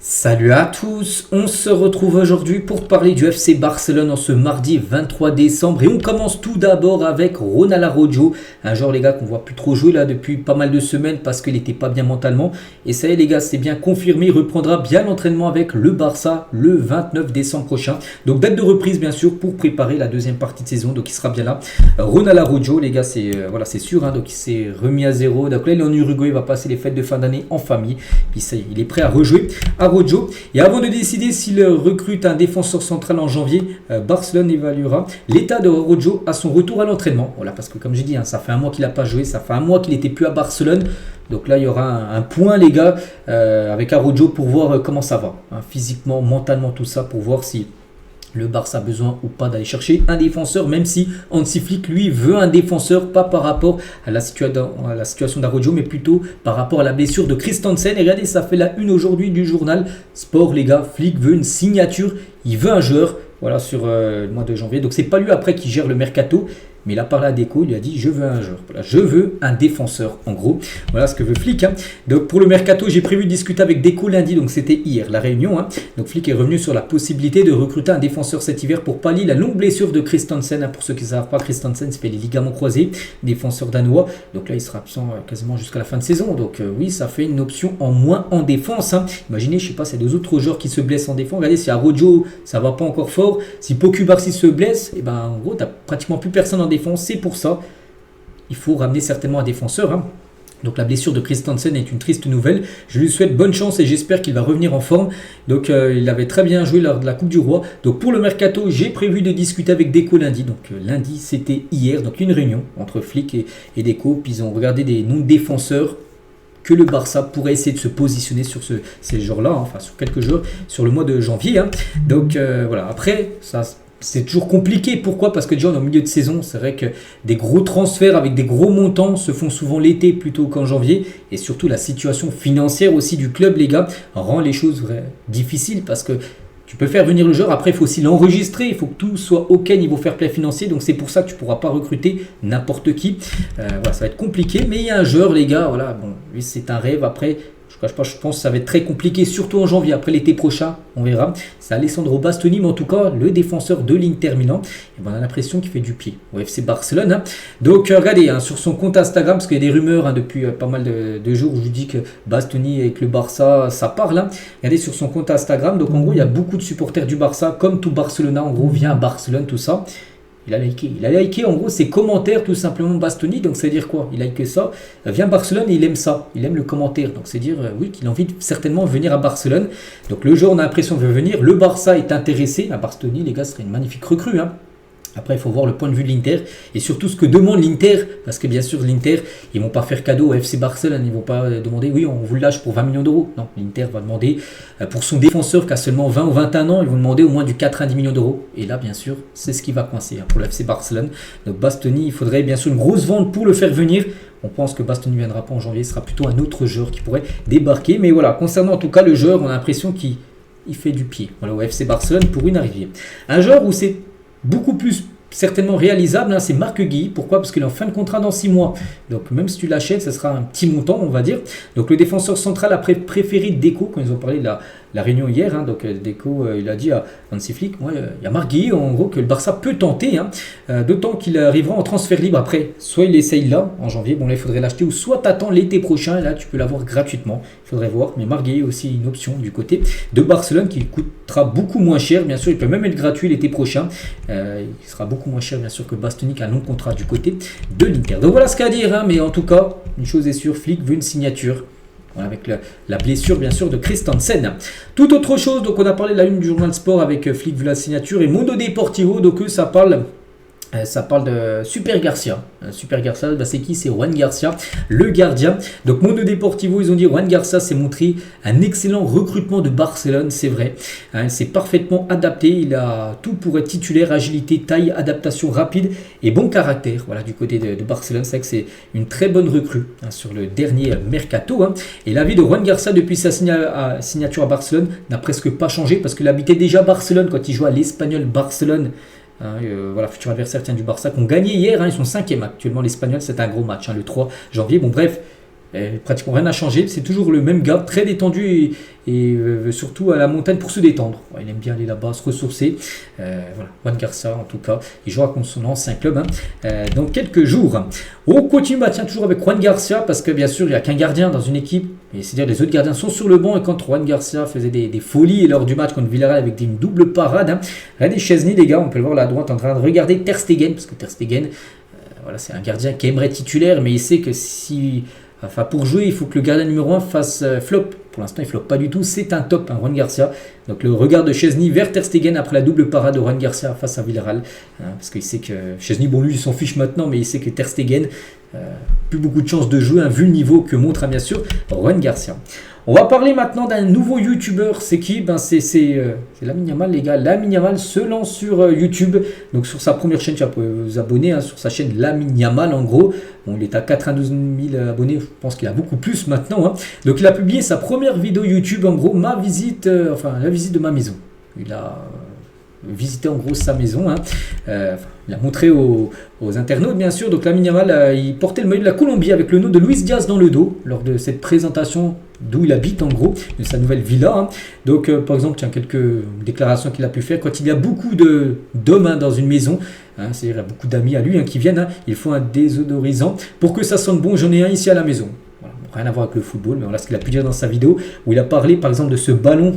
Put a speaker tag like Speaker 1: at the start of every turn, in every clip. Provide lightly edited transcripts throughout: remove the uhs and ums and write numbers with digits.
Speaker 1: Salut à tous, on se retrouve aujourd'hui pour parler du FC Barcelone en ce mardi 23 décembre et on commence tout d'abord avec Ronald Araujo, un joueur les gars qu'on voit plus trop jouer là depuis pas mal de semaines parce qu'il n'était pas bien mentalement et ça y est les gars c'est bien confirmé, il reprendra bien l'entraînement avec le Barça le 29 décembre prochain, donc date de reprise bien sûr pour préparer la deuxième partie de saison, donc il sera bien là. Ronald Araujo les gars c'est voilà, c'est sûr, hein, donc il s'est remis à zéro, donc là il est en Uruguay, il va passer les fêtes de fin d'année en famille, puis ça y est, il est prêt à rejouer. Araujo. Et avant de décider s'il recrute un défenseur central en janvier, Barcelone évaluera l'état de Araujo à son retour à l'entraînement. Voilà, parce que comme j'ai dit, hein, ça fait un mois qu'il n'a pas joué, ça fait un mois qu'il n'était plus à Barcelone. Donc là, il y aura un point, les gars, avec Araujo pour voir comment ça va. Hein, physiquement, mentalement, tout ça, pour voir si le Barça a besoin ou pas d'aller chercher un défenseur, même si Hansi Flick, lui, veut un défenseur, pas par rapport à la situation d'Araujo, mais plutôt par rapport à la blessure de Christensen. Et regardez, ça fait la une aujourd'hui du journal Sport, les gars. Flick veut une signature, il veut un joueur, voilà, sur le mois de janvier. Donc, c'est pas lui après qui gère le mercato, mais il a parlé à Deco, il lui a dit je veux un joueur, voilà, je veux un défenseur en gros, voilà ce que veut Flick. Hein. Donc pour le mercato, j'ai prévu de discuter avec Deco lundi, donc c'était hier la réunion. Hein. Donc Flick est revenu sur la possibilité de recruter un défenseur cet hiver pour pallier la longue blessure de Christensen. Hein. Pour ceux qui ne savent pas, Christensen se fait les ligaments croisés, défenseur danois. Donc là il sera absent quasiment jusqu'à la fin de saison. Donc oui, ça fait une option en moins en défense. Hein. Imaginez, je sais pas, c'est deux autres joueurs qui se blessent en défense. Regardez, si Araujo ça va pas encore fort, si Poku Barsi se blesse, et ben en gros t'as pratiquement plus personne en défense. C'est pour ça il faut ramener certainement un défenseur. Hein. Donc la blessure de Christensen est une triste nouvelle. Je lui souhaite bonne chance et j'espère qu'il va revenir en forme. Donc il avait très bien joué lors de la Coupe du Roi. Donc pour le mercato, j'ai prévu de discuter avec Deco lundi. Donc lundi, c'était hier. Donc une réunion entre Flick et Deco. Puis ils ont regardé des noms de défenseurs que le Barça pourrait essayer de se positionner sur ces joueurs-là. Hein, enfin sur quelques joueurs sur le mois de janvier. Hein. Donc voilà, après ça... C'est toujours compliqué. Pourquoi ? Parce que déjà, on est au milieu de saison. C'est vrai que des gros transferts avec des gros montants se font souvent l'été plutôt qu'en janvier. Et surtout, la situation financière aussi du club, les gars, rend les choses difficiles parce que tu peux faire venir le joueur. Après, il faut aussi l'enregistrer. Il faut que tout soit OK niveau fair play financier. Donc, c'est pour ça que tu ne pourras pas recruter n'importe qui. Voilà, ça va être compliqué. Mais il y a un joueur, les gars. Voilà, bon, lui, c'est un rêve. Après... Je pense que ça va être très compliqué, surtout en janvier. Après l'été prochain, on verra. C'est Alessandro Bastoni, mais en tout cas, le défenseur de l'Inter Milan. Et ben, on a l'impression qu'il fait du pied au FC Barcelone. Hein. Donc, regardez, hein, sur son compte Instagram, parce qu'il y a des rumeurs hein, depuis pas mal de jours où je vous dis que Bastoni avec le Barça, ça parle. Hein. Regardez sur son compte Instagram. Donc, en gros, il y a beaucoup de supporters du Barça, comme tout Barcelona, en gros, vient à Barcelone, tout ça. Il a liké en gros ses commentaires tout simplement Bastoni, donc c'est à dire quoi? Il a liké ça, vient à Barcelone et il aime ça, il aime le commentaire, donc c'est dire oui qu'il a envie de certainement venir à Barcelone. Donc le joueur on a l'impression veut venir, le Barça est intéressé à Bastoni, les gars, ce serait une magnifique recrue. Hein. Après, il faut voir le point de vue de l'Inter et surtout ce que demande l'Inter. Parce que bien sûr, l'Inter, ils ne vont pas faire cadeau au FC Barcelone. Ils ne vont pas demander, oui, on vous le lâche pour 20 millions d'euros. Non, l'Inter va demander, pour son défenseur qui a seulement 20 ou 21 ans, ils vont demander au moins du 90 millions d'euros. Et là, bien sûr, c'est ce qui va coincer pour le FC Barcelone. Donc Bastoni, il faudrait bien sûr une grosse vente pour le faire venir. On pense que Bastoni ne viendra pas en janvier. Ce sera plutôt un autre joueur qui pourrait débarquer. Mais voilà, concernant en tout cas le joueur, on a l'impression qu'il fait du pied. Voilà, au FC Barcelone pour une arrivée. Un joueur où c'est beaucoup plus certainement réalisable, hein, c'est Marc Guéhi. Pourquoi ? Parce qu'il est en fin de contrat dans 6 mois. Donc même si tu l'achètes, ce sera un petit montant, on va dire. Donc le défenseur central a préféré Deco quand ils ont parlé de la réunion hier. Hein, donc Deco, il a dit à Hansi Flick, moi, il y a Marc Guéhi, en gros, que le Barça peut tenter. Hein, d'autant qu'il arrivera en transfert libre après. Soit il essaye là, en janvier, bon là il faudrait l'acheter, ou soit t'attends l'été prochain, et là tu peux l'avoir gratuitement. Il faudrait voir. Mais Marc Guéhi aussi une option du côté de Barcelone qui coûtera beaucoup moins cher. Bien sûr, il peut même être gratuit l'été prochain. Il sera beaucoup moins cher bien sûr que Bastoni qui a un long contrat du côté de l'Inter. Donc voilà ce qu'il y a à dire, hein, mais en tout cas, une chose est sûre, Flick veut une signature. Voilà, avec la blessure bien sûr de Christensen. Tout autre chose, donc on a parlé de la une du journal Sport avec Flick veut la signature et Mundo Deportivo, donc eux ça parle de Super Garcia. Super Garcia, bah c'est qui? C'est Juan Garcia, le gardien. Donc Mundo Deportivo, ils ont dit Juan Garcia s'est montré un excellent recrutement de Barcelone, c'est vrai. Il s'est parfaitement adapté, il a tout pour être titulaire, agilité, taille, adaptation rapide et bon caractère. Voilà, du côté de Barcelone, c'est vrai que c'est une très bonne recrue sur le dernier mercato. Et la vie de Juan Garcia depuis sa signature à Barcelone n'a presque pas changé parce qu'il habitait déjà Barcelone quand il jouait à l'Espagnol Barcelone. Voilà, futur adversaire du Barça qui ont gagné hier, ils sont 5e actuellement l'Espagnol, c'est un gros match le 3 janvier. Bon bref, pratiquement rien n'a changé. C'est toujours le même gars, très détendu et surtout à la montagne pour se détendre. Ouais, il aime bien aller là-bas, se ressourcer. Voilà, Juan Garcia en tout cas. Il jouera contre son ancien club dans quelques jours. On continue toujours avec Juan Garcia parce que bien sûr il n'y a qu'un gardien dans une équipe. C'est-à-dire les autres gardiens sont sur le banc et quand Juan Garcia faisait des folies lors du match contre Villarreal avec une double parade. Regardez Chesney les gars, on peut le voir là à droite en train de regarder Ter Stegen parce que Ter Stegen, voilà, c'est un gardien qui aimerait titulaire mais il sait que pour jouer, il faut que le gardien numéro 1 fasse flop. Pour l'instant, il ne floppe pas du tout. C'est un top, Juan Garcia. Donc le regard de Chesney vers Ter Stegen après la double parade de Juan Garcia face à Villarreal. Parce qu'il sait que Chesney, bon lui, il s'en fiche maintenant, mais il sait que Ter Stegen, plus beaucoup de chances de jouer, vu le niveau que montre bien sûr Juan Garcia. On va parler maintenant d'un nouveau youtubeur. C'est qui? C'est Lamine Yamal les gars. Lamine Yamal se lance sur YouTube. Donc sur sa première chaîne, tu peux vous abonner sur sa chaîne Lamine Yamal en gros. Bon, il est à 92 000 abonnés. Je pense qu'il a beaucoup plus maintenant. Donc il a publié sa première vidéo YouTube en gros. La visite de ma maison. Il a visité en gros sa maison. Il a montré aux internautes bien sûr. Donc Lamine Yamal, il portait le maillot de la Colombie avec le nom de Luis Diaz dans le dos lors de cette présentation d'où il habite en gros, de sa nouvelle villa. Donc par exemple, tiens, quelques déclarations qu'il a pu faire. Quand il y a beaucoup d'hommes dans une maison, c'est-à-dire il y a beaucoup d'amis à lui qui viennent, il faut un désodorisant pour que ça sente bon. J'en ai un ici à la maison. Voilà, rien à voir avec le football, mais voilà ce qu'il a pu dire dans sa vidéo où il a parlé par exemple de ce ballon.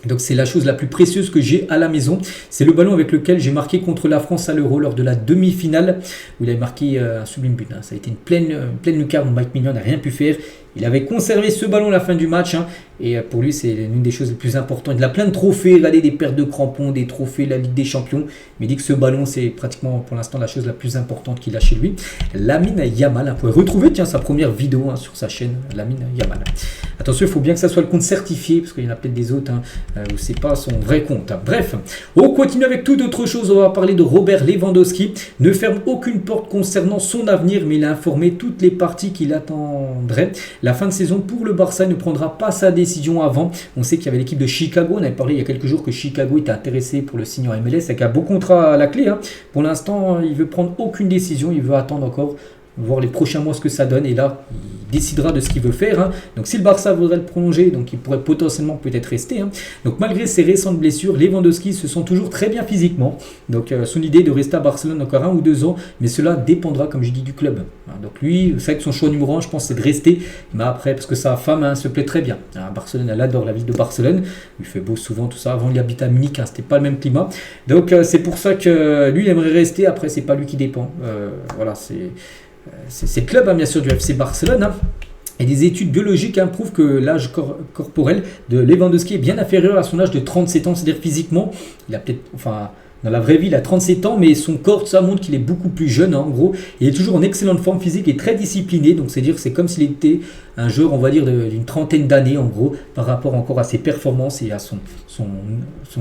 Speaker 1: Donc c'est la chose la plus précieuse que j'ai à la maison. C'est le ballon avec lequel j'ai marqué contre la France à l'Euro lors de la demi-finale où il a marqué un sublime but. Ça a été une pleine lucarne. Mike Maignan n'a rien pu faire. Il avait conservé ce ballon à la fin du match. Et pour lui, c'est l'une des choses les plus importantes. Il a plein de trophées. Regardez, des paires de crampons, des trophées de la Ligue des Champions. Mais il dit que ce ballon, c'est pratiquement pour l'instant la chose la plus importante qu'il a chez lui. Lamine Yamal. Vous pouvez retrouver sa première vidéo sur sa chaîne Lamine Yamal. Attention, il faut bien que ça soit le compte certifié parce qu'il y en a peut-être des autres où c'est pas son vrai compte. Bref, on continue avec tout autre chose. On va parler de Robert Lewandowski. Ne ferme aucune porte concernant son avenir, mais il a informé toutes les parties qu'il attendrait. La fin de saison pour le Barça ne prendra pas sa décision avant. On sait qu'il y avait l'équipe de Chicago. On avait parlé il y a quelques jours que Chicago était intéressé pour le signer en MLS avec un beau contrat à la clé. Pour l'instant, il veut prendre aucune décision. Il veut attendre encore, voir les prochains mois ce que ça donne. Et là, il décidera de ce qu'il veut faire. Donc si le Barça voudrait le prolonger, donc il pourrait potentiellement peut-être rester. Donc malgré ses récentes blessures, Lewandowski se sent toujours très bien physiquement. Donc son idée de rester à Barcelone encore 1 ou 2 ans, mais cela dépendra, comme je dis, du club. Donc lui, c'est vrai que son choix numéro 1, je pense, c'est de rester. Mais après, parce que sa femme se plaît très bien. Barcelone, elle adore la ville de Barcelone. Il fait beau souvent, tout ça. Avant, il habitait à Munich, c'était pas le même climat. Donc c'est pour ça que lui, il aimerait rester. Après, c'est pas lui qui dépend. Voilà, c'est le club, bien sûr, du FC Barcelone. Et des études biologiques prouvent que l'âge corporel de Lewandowski est bien inférieur à son âge de 37 ans. C'est-à-dire physiquement, il a peut-être, dans la vraie vie, il a 37 ans, mais son corps, ça montre qu'il est beaucoup plus jeune, en gros. Il est toujours en excellente forme physique et très discipliné. Donc, c'est-à-dire que c'est comme s'il était un joueur, on va dire, d'une trentaine d'années, en gros, par rapport encore à ses performances et à son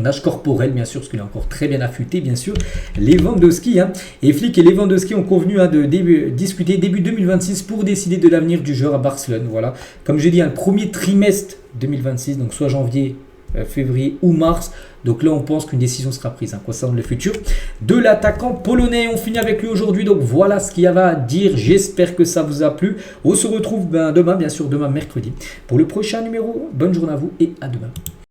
Speaker 1: âge corporel, bien sûr, parce qu'il est encore très bien affûté, bien sûr. Lewandowski, et Flick et Lewandowski ont convenu de discuter début 2026 pour décider de l'avenir du joueur à Barcelone. Voilà. Comme je dis, le premier trimestre 2026, donc soit janvier, février ou mars. Donc là, on pense qu'une décision sera prise concernant le futur de l'attaquant polonais. On finit avec lui aujourd'hui. Donc voilà ce qu'il y avait à dire. J'espère que ça vous a plu. On se retrouve demain, bien sûr, demain mercredi, pour le prochain numéro. Bonne journée à vous et à demain.